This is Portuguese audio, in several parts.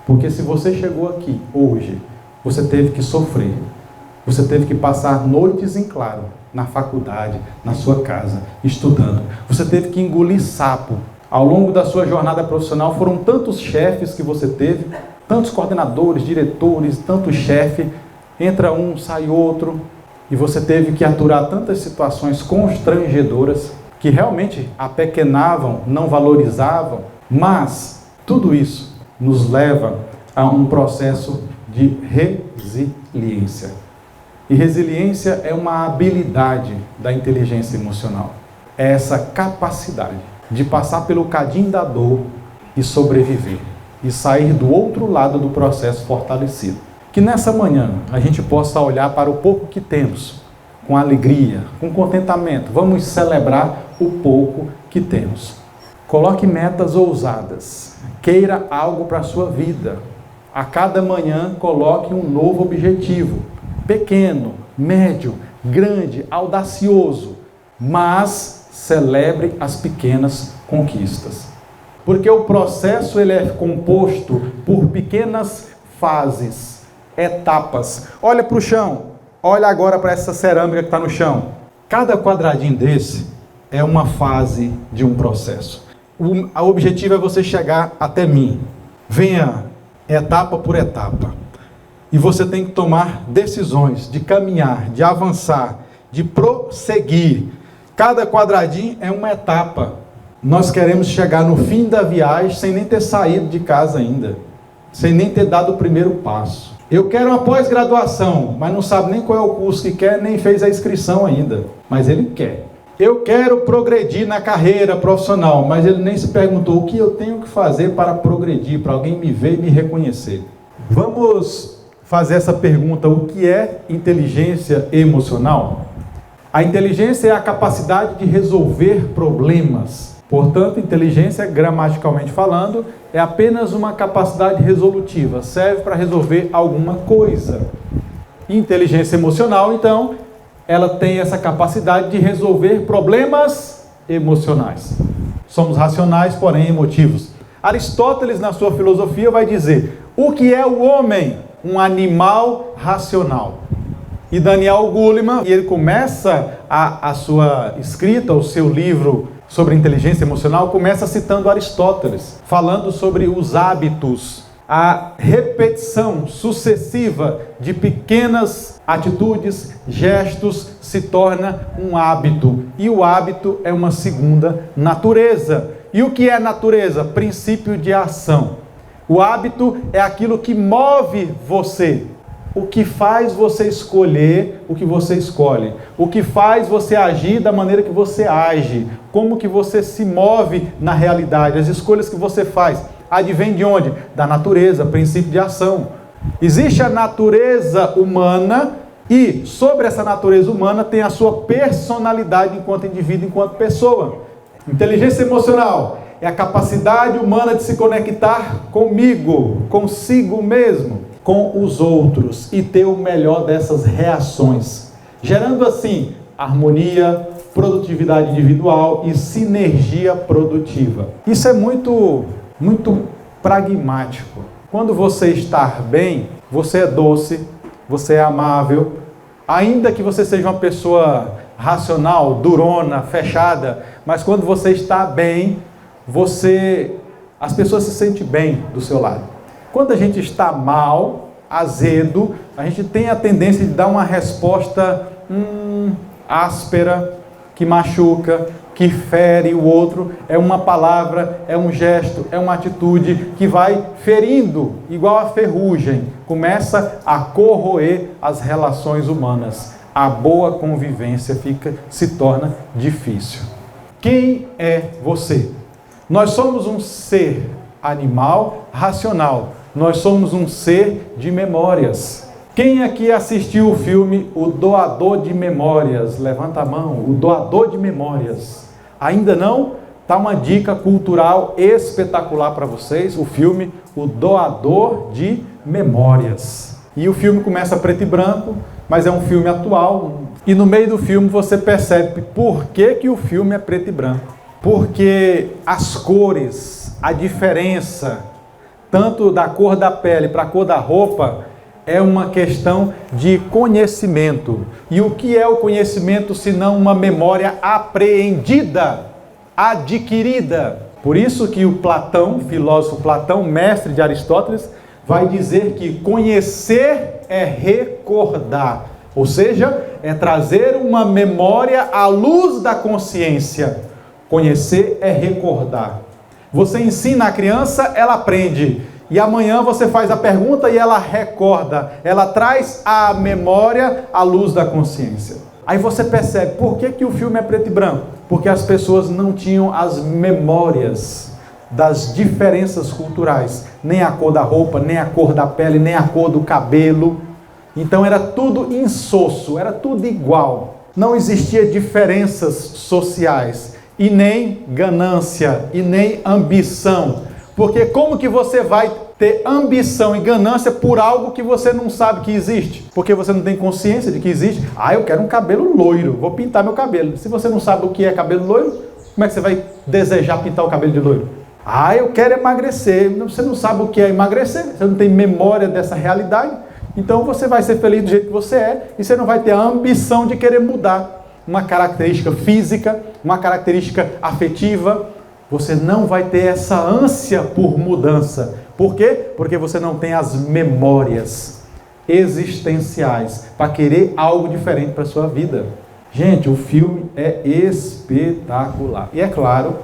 Porque se você chegou aqui hoje, você teve que sofrer. Você teve que passar noites em claro, na faculdade, na sua casa, estudando. Você teve que engolir sapo. Ao longo da sua jornada profissional, foram tantos chefes que você teve, tantos coordenadores, diretores, tanto chefe, entra um, sai outro, e você teve que aturar tantas situações constrangedoras que realmente apequenavam, não valorizavam, mas tudo isso nos leva a um processo de resiliência. E resiliência é uma habilidade da inteligência emocional. É essa capacidade de passar pelo cadinho da dor e sobreviver. E sair do outro lado do processo fortalecido. Que nessa manhã a gente possa olhar para o pouco que temos, com alegria, com contentamento. Vamos celebrar o pouco que temos. Coloque metas ousadas. Queira algo para a sua vida. A cada manhã coloque um novo objetivo. Pequeno, médio, grande, audacioso. Mas celebre as pequenas conquistas. Porque o processo ele é composto por pequenas fases, etapas. Olha para o chão. Olha agora para essa cerâmica que está no chão. Cada quadradinho desse é uma fase de um processo. O objetivo é você chegar até mim. Venha etapa por etapa. E você tem que tomar decisões de caminhar, de avançar, de prosseguir. Cada quadradinho é uma etapa. Nós queremos chegar no fim da viagem sem nem ter saído de casa ainda. Sem nem ter dado o primeiro passo. Eu quero uma pós-graduação, mas não sabe nem qual é o curso que quer, nem fez a inscrição ainda. Mas ele quer. Eu quero progredir na carreira profissional, mas ele nem se perguntou o que eu tenho que fazer para progredir, para alguém me ver e me reconhecer. Vamos fazer essa pergunta: o que é inteligência emocional? A inteligência é a capacidade de resolver problemas. Portanto, inteligência, gramaticalmente falando, é apenas uma capacidade resolutiva, serve para resolver alguma coisa. Inteligência emocional, então, ela tem essa capacidade de resolver problemas emocionais. Somos racionais, porém emotivos. Aristóteles, na sua filosofia, vai dizer: o que é o homem? Um animal racional. E Daniel Goleman, ele começa a sua escrita, o seu livro sobre inteligência emocional, começa citando Aristóteles, falando sobre os hábitos, a repetição sucessiva de pequenas atitudes, gestos, se torna um hábito. E o hábito é uma segunda natureza. E o que é natureza? Princípio de ação. O hábito é aquilo que move você. O que faz você escolher o que você escolhe. O que faz você agir da maneira que você age. Como que você se move na realidade. As escolhas que você faz. Advém de onde? Da natureza, princípio de ação. Existe a natureza humana e sobre essa natureza humana tem a sua personalidade enquanto indivíduo, enquanto pessoa. Inteligência emocional é a capacidade humana de se conectar comigo, consigo mesmo, com os outros e ter o melhor dessas reações, gerando assim harmonia, produtividade individual e sinergia produtiva. Isso é muito pragmático. Quando você está bem, você é doce, você é amável, ainda que você seja uma pessoa racional, durona, fechada, mas quando você está bem, as pessoas se sentem bem do seu lado. Quando a gente está mal, azedo, a gente tem a tendência de dar uma resposta áspera, que machuca, que fere o outro. É uma palavra, é um gesto, é uma atitude que vai ferindo, igual a ferrugem. Começa a corroer as relações humanas. A boa convivência se torna difícil. Quem é você? Nós somos um ser animal racional. Nós somos um ser de memórias. Quem aqui assistiu o filme O Doador de Memórias? Levanta a mão. O Doador de Memórias. Ainda não? Tá uma dica cultural espetacular para vocês. O filme O Doador de Memórias. E o filme começa preto e branco, mas é um filme atual. E no meio do filme você percebe por que o filme é preto e branco. Porque as cores, a diferença, tanto da cor da pele para a cor da roupa, é uma questão de conhecimento. E o que é o conhecimento senão uma memória apreendida, adquirida? Por isso que o Platão, filósofo Platão, mestre de Aristóteles, vai dizer que conhecer é recordar. Ou seja, é trazer uma memória à luz da consciência. Conhecer é recordar. Você ensina a criança, ela aprende. E amanhã você faz a pergunta e ela recorda. Ela traz a memória à luz da consciência. Aí você percebe por que o filme é preto e branco. Porque as pessoas não tinham as memórias das diferenças culturais. Nem a cor da roupa, nem a cor da pele, nem a cor do cabelo. Então era tudo insosso, era tudo igual. Não existia diferenças sociais. E nem ganância, e nem ambição. Porque como que você vai ter ambição e ganância por algo que você não sabe que existe? Porque você não tem consciência de que existe. Ah, eu quero um cabelo loiro, vou pintar meu cabelo. Se você não sabe o que é cabelo loiro, como é que você vai desejar pintar o cabelo de loiro? Ah, eu quero emagrecer. Você não sabe o que é emagrecer, você não tem memória dessa realidade. Então você vai ser feliz do jeito que você é e você não vai ter a ambição de querer mudar uma característica física, uma característica afetiva. Você não vai ter essa ânsia por mudança. Por quê? Porque você não tem as memórias existenciais para querer algo diferente para a sua vida. Gente, o filme é espetacular. E é claro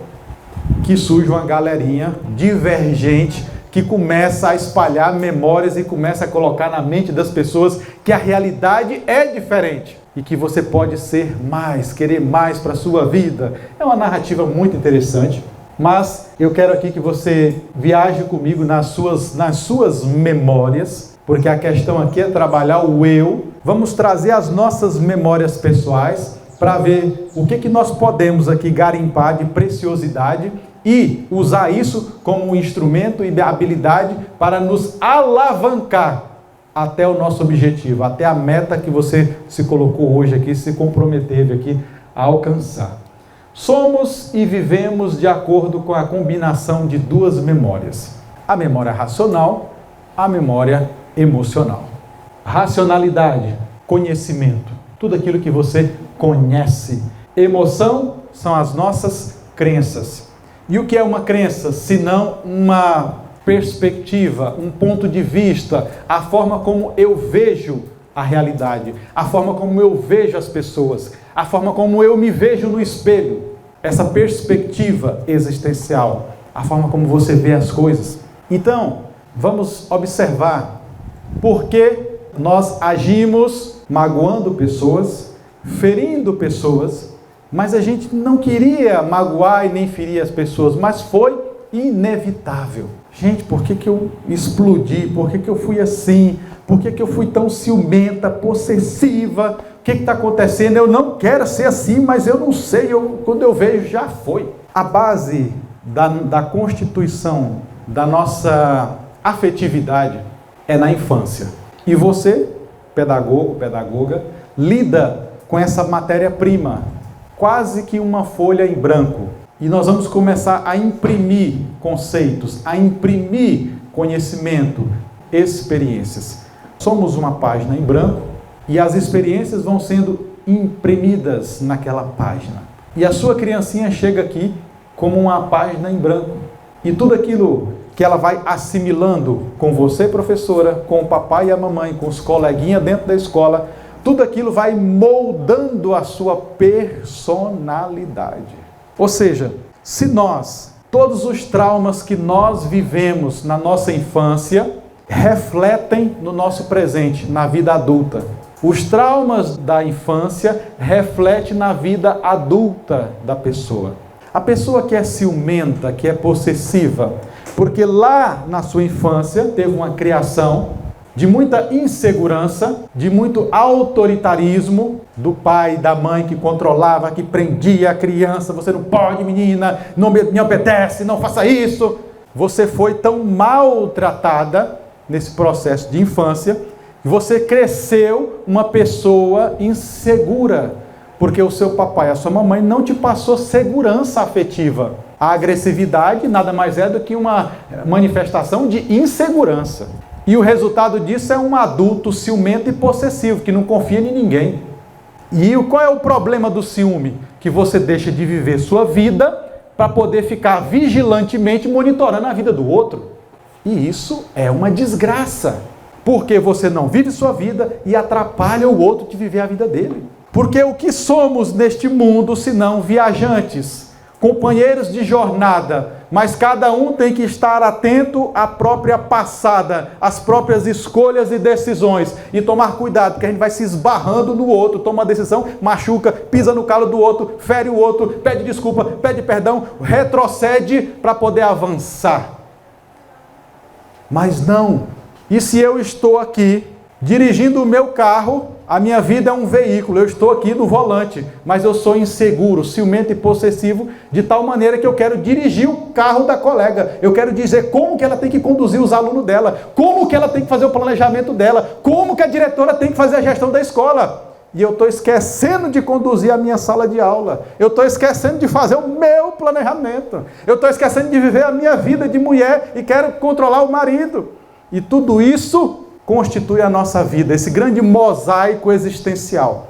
que surge uma galerinha divergente que começa a espalhar memórias e começa a colocar na mente das pessoas que a realidade é diferente e que você pode ser mais, querer mais para a sua vida. É uma narrativa muito interessante. Mas eu quero aqui que você viaje comigo nas suas memórias, porque a questão aqui é trabalhar o eu. Vamos trazer as nossas memórias pessoais para ver o que nós podemos aqui garimpar de preciosidade e usar isso como um instrumento e habilidade para nos alavancar até o nosso objetivo, até a meta que você se colocou hoje aqui, se comprometeu aqui a alcançar. Somos e vivemos de acordo com a combinação de duas memórias. A memória racional, a memória emocional. Racionalidade, conhecimento, tudo aquilo que você conhece. Emoção são as nossas crenças. E o que é uma crença, senão uma perspectiva, um ponto de vista, a forma como eu vejo a realidade, a forma como eu vejo as pessoas, a forma como eu me vejo no espelho, essa perspectiva existencial, a forma como você vê as coisas. Então, vamos observar por que nós agimos magoando pessoas, ferindo pessoas, mas a gente não queria magoar e nem ferir as pessoas, mas foi inevitável. Gente, por que eu explodi? Por que eu fui assim? Por que eu fui tão ciumenta, possessiva? O que está acontecendo? Eu não quero ser assim, mas eu não sei. Quando eu vejo, já foi. A base da constituição da nossa afetividade é na infância. E você, pedagogo, pedagoga, lida com essa matéria-prima, quase que uma folha em branco. E nós vamos começar a imprimir conceitos, a imprimir conhecimento, experiências. Somos uma página em branco e as experiências vão sendo imprimidas naquela página. E a sua criancinha chega aqui como uma página em branco. E tudo aquilo que ela vai assimilando com você, professora, com o papai e a mamãe, com os coleguinhas dentro da escola, tudo aquilo vai moldando a sua personalidade. Ou seja, se todos os traumas que nós vivemos na nossa infância, refletem no nosso presente, na vida adulta. Os traumas da infância refletem na vida adulta da pessoa. A pessoa que é ciumenta, que é possessiva, porque lá na sua infância teve uma criação de muita insegurança, de muito autoritarismo do pai, da mãe que controlava, que prendia a criança. Você não pode, menina, não me obedece, não faça isso. Você foi tão maltratada nesse processo de infância, você cresceu uma pessoa insegura, porque o seu papai e a sua mamãe não te passou segurança afetiva. A agressividade nada mais é do que uma manifestação de insegurança. E o resultado disso é um adulto ciumento e possessivo, que não confia em ninguém. E qual é o problema do ciúme? Que você deixa de viver sua vida para poder ficar vigilantemente monitorando a vida do outro. E isso é uma desgraça, porque você não vive sua vida e atrapalha o outro de viver a vida dele. Porque o que somos neste mundo, senão viajantes, companheiros de jornada, mas cada um tem que estar atento à própria passada, às próprias escolhas e decisões, e tomar cuidado, porque a gente vai se esbarrando no outro, toma uma decisão, machuca, pisa no calo do outro, fere o outro, pede desculpa, pede perdão, retrocede para poder avançar. Mas não. E se eu estou aqui dirigindo o meu carro, a minha vida é um veículo, eu estou aqui no volante, mas eu sou inseguro, ciumento e possessivo, de tal maneira que eu quero dirigir o carro da colega, eu quero dizer como que ela tem que conduzir os alunos dela, como que ela tem que fazer o planejamento dela, como que a diretora tem que fazer a gestão da escola. E eu estou esquecendo de conduzir a minha sala de aula, eu estou esquecendo de fazer o meu planejamento, eu estou esquecendo de viver a minha vida de mulher e quero controlar o marido. E tudo isso constitui a nossa vida, esse grande mosaico existencial.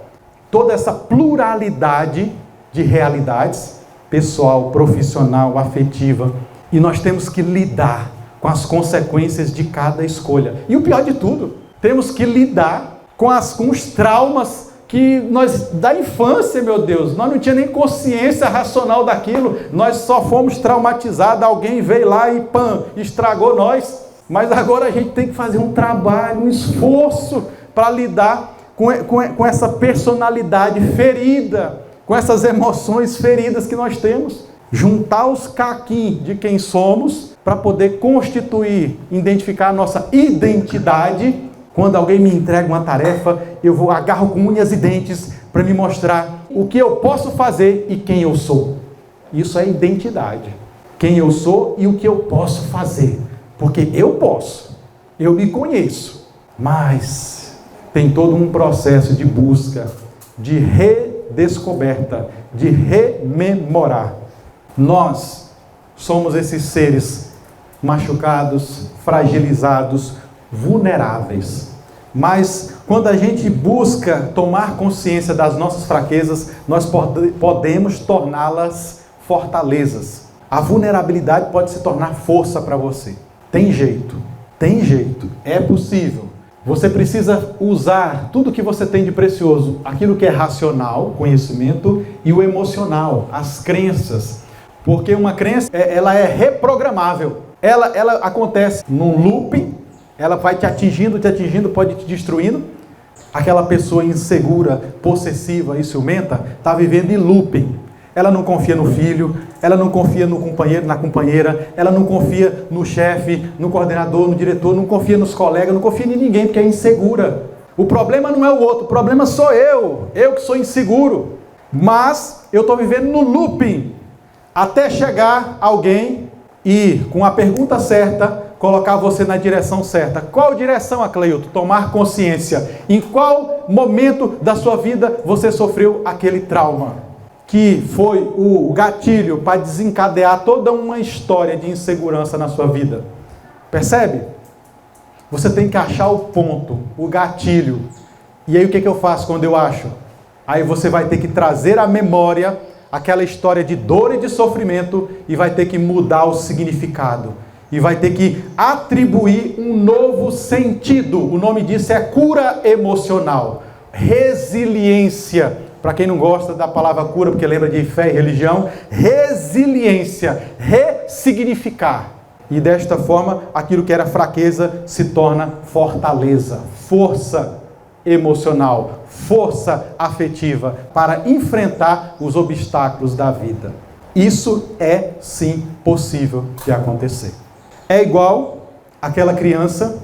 Toda essa pluralidade de realidades, pessoal, profissional, afetiva. E nós temos que lidar com as consequências de cada escolha. E o pior de tudo, temos que lidar com os traumas que nós, da infância, meu Deus, nós não tínhamos nem consciência racional daquilo, nós só fomos traumatizados, alguém veio lá e estragou nós. Mas agora a gente tem que fazer um trabalho, um esforço para lidar com essa personalidade ferida, com essas emoções feridas que nós temos. Juntar os caquinhos de quem somos para poder constituir, identificar a nossa identidade. Quando alguém me entrega uma tarefa, eu agarro com unhas e dentes para me mostrar o que eu posso fazer e quem eu sou. Isso é identidade. Quem eu sou e o que eu posso fazer. Porque eu posso, eu me conheço, mas tem todo um processo de busca, de redescoberta, de rememorar. Nós somos esses seres machucados, fragilizados, vulneráveis. Mas quando a gente busca tomar consciência das nossas fraquezas, nós podemos torná-las fortalezas. A vulnerabilidade pode se tornar força para você. Tem jeito, é possível. Você precisa usar tudo que você tem de precioso, aquilo que é racional, conhecimento, e o emocional, as crenças. Porque uma crença, ela é reprogramável. Ela acontece num looping, ela vai te atingindo, pode te destruindo. Aquela pessoa insegura, possessiva e ciumenta, está vivendo em looping. Ela não confia no filho, ela não confia no companheiro, na companheira, ela não confia no chefe, no coordenador, no diretor, não confia nos colegas, não confia em ninguém, porque é insegura. O problema não é o outro, o problema sou eu que sou inseguro. Mas eu estou vivendo no looping, até chegar alguém e, com a pergunta certa, colocar você na direção certa. Qual direção, Acleilton? Tomar consciência. Em qual momento da sua vida você sofreu aquele trauma? Que foi o gatilho para desencadear toda uma história de insegurança na sua vida. Percebe? Você tem que achar o ponto, o gatilho. E aí o que eu faço quando eu acho? Aí você vai ter que trazer à memória aquela história de dor e de sofrimento e vai ter que mudar o significado. E vai ter que atribuir um novo sentido. O nome disso é cura emocional. Resiliência. Para quem não gosta da palavra cura, porque lembra de fé e religião, resiliência, ressignificar. E desta forma, aquilo que era fraqueza se torna fortaleza, força emocional, força afetiva para enfrentar os obstáculos da vida. Isso é sim possível de acontecer. É igual aquela criança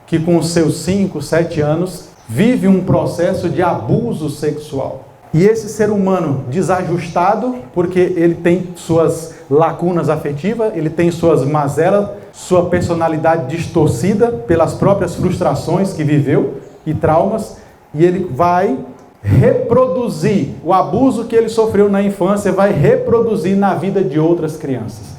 que com os seus 5, 7 anos vive um processo de abuso sexual. E esse ser humano desajustado, porque ele tem suas lacunas afetivas, ele tem suas mazelas, sua personalidade distorcida pelas próprias frustrações que viveu e traumas, e ele vai reproduzir o abuso que ele sofreu na infância, vai reproduzir na vida de outras crianças.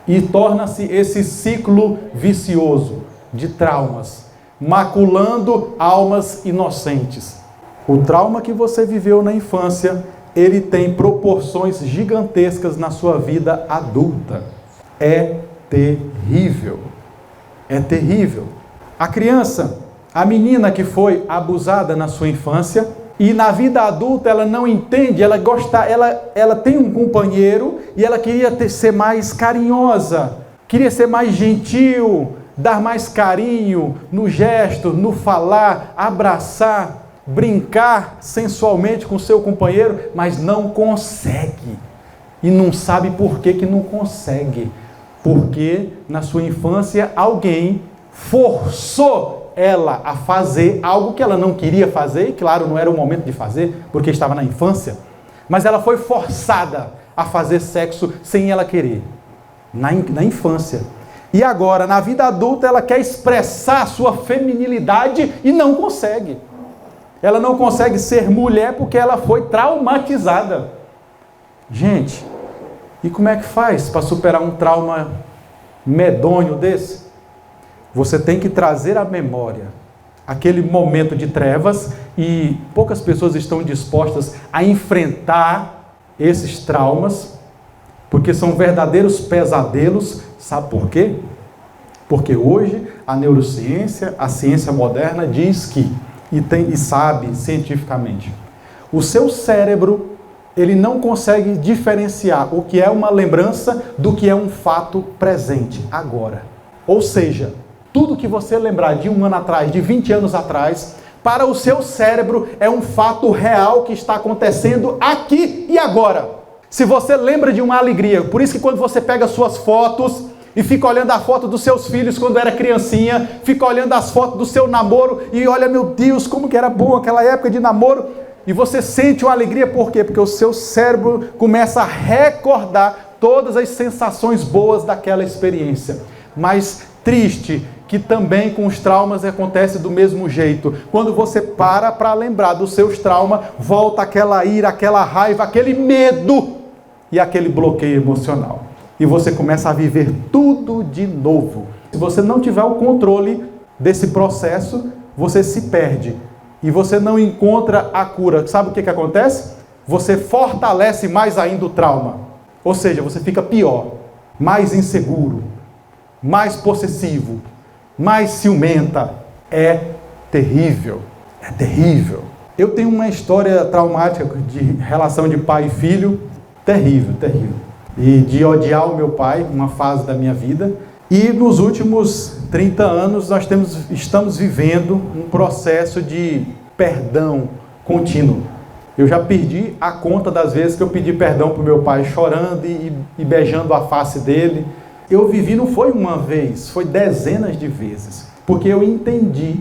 E torna-se esse ciclo vicioso de traumas, maculando almas inocentes. O trauma que você viveu na infância, ele tem proporções gigantescas na sua vida adulta. É terrível. É terrível. A criança, a menina que foi abusada na sua infância, e na vida adulta ela não entende, ela tem um companheiro e ela queria ser mais carinhosa, queria ser mais gentil, dar mais carinho no gesto, no falar, abraçar, brincar sensualmente com seu companheiro, mas não consegue. E não sabe por que não consegue. Porque na sua infância alguém forçou ela a fazer algo que ela não queria fazer, e claro, não era o momento de fazer, porque estava na infância, mas ela foi forçada a fazer sexo sem ela querer, na infância. E agora, na vida adulta, ela quer expressar a sua feminilidade e não consegue. Ela não consegue ser mulher porque ela foi traumatizada. Gente, e como é que faz para superar um trauma medonho desse? Você tem que trazer à memória aquele momento de trevas, e poucas pessoas estão dispostas a enfrentar esses traumas, porque são verdadeiros pesadelos. Sabe por quê? Porque hoje a neurociência, a ciência moderna diz que, e sabe cientificamente, o seu cérebro, ele não consegue diferenciar o que é uma lembrança do que é um fato presente, agora. Ou seja, tudo que você lembrar de 1 ano atrás, de 20 anos atrás, para o seu cérebro é um fato real que está acontecendo aqui e agora. Se você lembra de uma alegria, por isso que quando você pega suas fotos e fica olhando a foto dos seus filhos quando era criancinha, fica olhando as fotos do seu namoro e olha, meu Deus, como que era bom aquela época de namoro, e você sente uma alegria, por quê? Porque o seu cérebro começa a recordar todas as sensações boas daquela experiência. Mas triste que também com os traumas acontece do mesmo jeito. Quando você para lembrar dos seus traumas, volta aquela ira, aquela raiva, aquele medo e aquele bloqueio emocional. E você começa a viver tudo de novo. Se você não tiver o controle desse processo, você se perde. E você não encontra a cura. Sabe o que acontece? Você fortalece mais ainda o trauma. Ou seja, você fica pior, mais inseguro, mais possessivo, mais ciumenta. É terrível. É terrível. Eu tenho uma história traumática de relação de pai e filho. Terrível, terrível. E de odiar o meu pai, uma fase da minha vida. E nos últimos 30 anos nós estamos vivendo um processo de perdão contínuo. Eu já perdi a conta das vezes que eu pedi perdão para o meu pai chorando e beijando a face dele. Eu vivi, não foi uma vez, foi dezenas de vezes. Porque eu entendi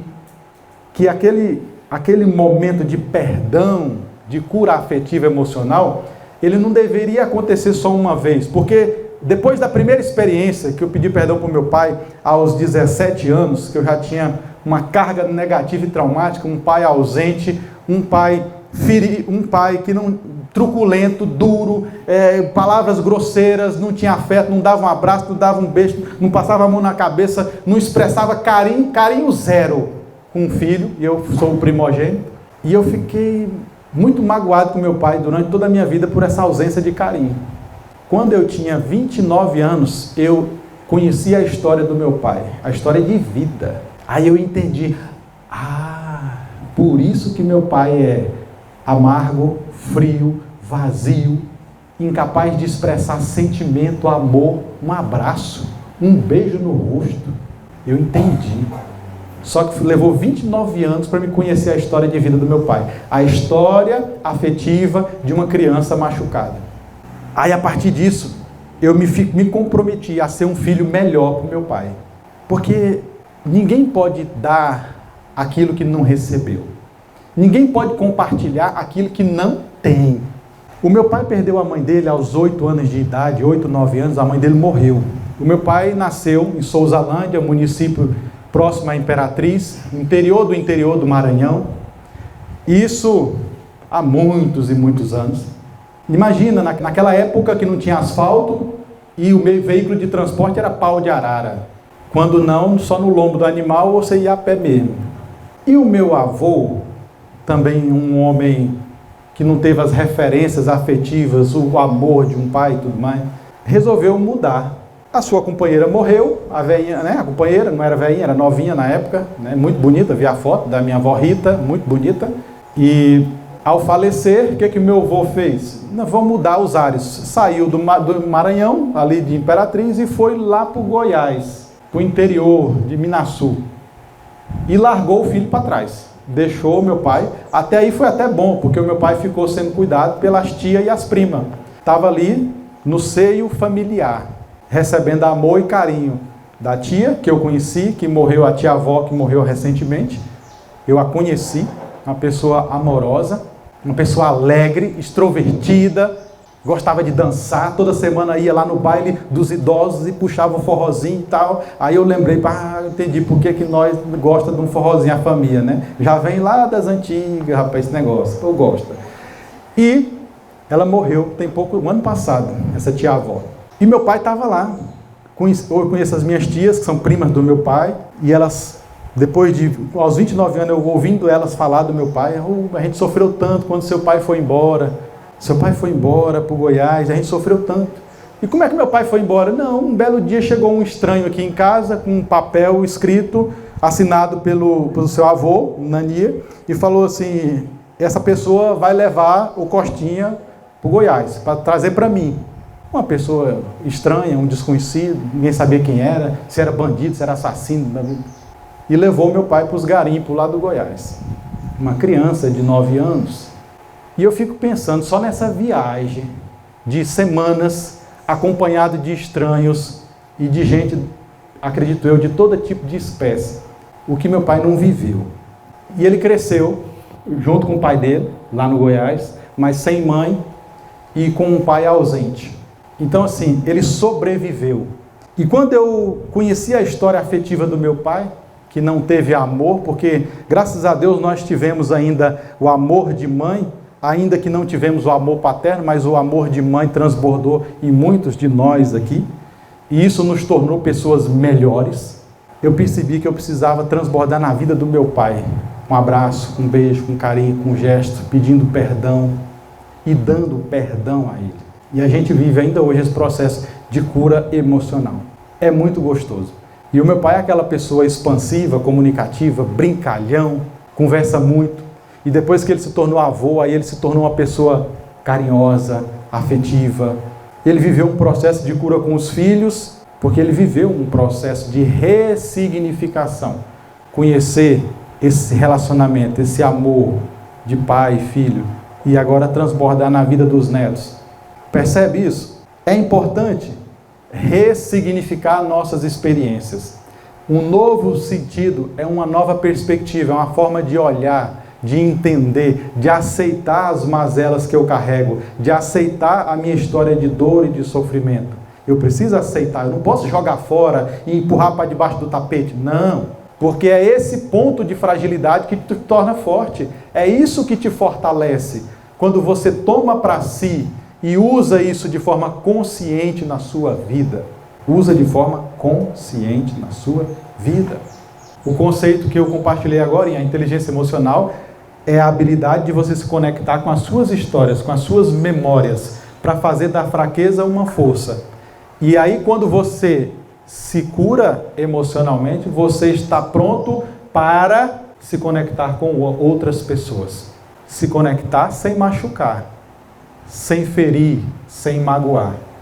que aquele momento de perdão, de cura afetiva emocional, ele não deveria acontecer só uma vez. Porque depois da primeira experiência que eu pedi perdão para o meu pai, aos 17 anos, que eu já tinha uma carga negativa e traumática, um pai ausente, um pai que não, truculento, duro, palavras grosseiras, não tinha afeto, não dava um abraço, não dava um beijo, não passava a mão na cabeça, não expressava carinho zero com um filho, e eu sou o primogênito, e eu fiquei muito magoado com meu pai durante toda a minha vida por essa ausência de carinho. Quando eu tinha 29 anos, eu conheci a história do meu pai, a história de vida. Aí eu entendi, por isso que meu pai é amargo, frio, vazio, incapaz de expressar sentimento, amor, um abraço, um beijo no rosto. Eu entendi. Só que levou 29 anos para me conhecer a história de vida do meu pai. A história afetiva de uma criança machucada. Aí, a partir disso, eu me comprometi a ser um filho melhor para o meu pai. Porque ninguém pode dar aquilo que não recebeu. Ninguém pode compartilhar aquilo que não tem. O meu pai perdeu a mãe dele aos 8 anos de idade, 8, 9 anos, a mãe dele morreu. O meu pai nasceu em Souzalândia, município próximo à Imperatriz, interior do Maranhão. Isso há muitos e muitos anos. Imagina, naquela época que não tinha asfalto e o meio veículo de transporte era pau de arara. Quando não, só no lombo do animal você ia a pé mesmo. E o meu avô, também um homem que não teve as referências afetivas, o amor de um pai e tudo mais, resolveu mudar. A sua companheira morreu, a velhinha, né? A companheira não era velhinha, era novinha na época, né? Muito bonita, vi a foto da minha avó Rita, muito bonita. E ao falecer, o que meu avô fez? Vou mudar os ares. Saiu do Maranhão, ali de Imperatriz, e foi lá para o Goiás, para o interior de Minaçu. E largou o filho para trás. Deixou o meu pai. Até aí foi até bom, porque o meu pai ficou sendo cuidado pelas tias e as primas. Estava ali no seio familiar, recebendo amor e carinho da tia, que eu conheci, que morreu, a tia-avó, que morreu recentemente. Eu a conheci, uma pessoa amorosa, uma pessoa alegre, extrovertida, gostava de dançar, toda semana ia lá no baile dos idosos e puxava um forrozinho e tal. Aí eu lembrei, entendi por que nós gosta de um forrozinho, a família, né? Já vem lá das antigas, rapaz, esse negócio, eu gosto. E ela morreu tem pouco, um ano passado, essa tia-avó. E meu pai estava lá. Eu conheço as minhas tias, que são primas do meu pai, e elas, depois de, aos 29 anos, eu ouvindo elas falar do meu pai, a gente sofreu tanto quando seu pai foi embora. Seu pai foi embora para o Goiás, a gente sofreu tanto. E como é que meu pai foi embora? Não, um belo dia chegou um estranho aqui em casa, com um papel escrito, assinado pelo seu avô, Nania, e falou assim, essa pessoa vai levar o Costinha para o Goiás, para trazer para mim. Uma pessoa estranha, um desconhecido, ninguém sabia quem era, se era bandido, se era assassino. E levou meu pai para os garimpos lá do Goiás. Uma criança de 9 anos. E eu fico pensando, só nessa viagem de semanas, acompanhado de estranhos e de gente, acredito eu, de todo tipo de espécie, o que meu pai não viveu. E ele cresceu junto com o pai dele, lá no Goiás, mas sem mãe e com um pai ausente. Então, assim, ele sobreviveu. E quando eu conheci a história afetiva do meu pai, que não teve amor, porque, graças a Deus, nós tivemos ainda o amor de mãe, ainda que não tivemos o amor paterno, mas o amor de mãe transbordou em muitos de nós aqui, e isso nos tornou pessoas melhores. Eu percebi que eu precisava transbordar na vida do meu pai, um abraço, um beijo, um carinho, com um gesto, pedindo perdão e dando perdão a ele. E a gente vive ainda hoje esse processo de cura emocional. É muito gostoso. E o meu pai é aquela pessoa expansiva, comunicativa, brincalhão, conversa muito. E depois que ele se tornou avô, aí ele se tornou uma pessoa carinhosa, afetiva. Ele viveu um processo de cura com os filhos, porque ele viveu um processo de ressignificação. Conhecer esse relacionamento, esse amor de pai e filho, e agora transbordar na vida dos netos. Percebe isso? É importante ressignificar nossas experiências. Um novo sentido é uma nova perspectiva, é uma forma de olhar, de entender, de aceitar as mazelas que eu carrego, de aceitar a minha história de dor e de sofrimento. Eu preciso aceitar, eu não posso jogar fora e empurrar para debaixo do tapete. Não, porque é esse ponto de fragilidade que te torna forte. É isso que te fortalece. Quando você toma para si e usa isso de forma consciente na sua vida. Usa de forma consciente na sua vida. O conceito que eu compartilhei agora, a inteligência emocional, é a habilidade de você se conectar com as suas histórias, com as suas memórias, para fazer da fraqueza uma força. E aí, quando você se cura emocionalmente, você está pronto para se conectar com outras pessoas. Se conectar sem machucar, sem ferir, sem magoar.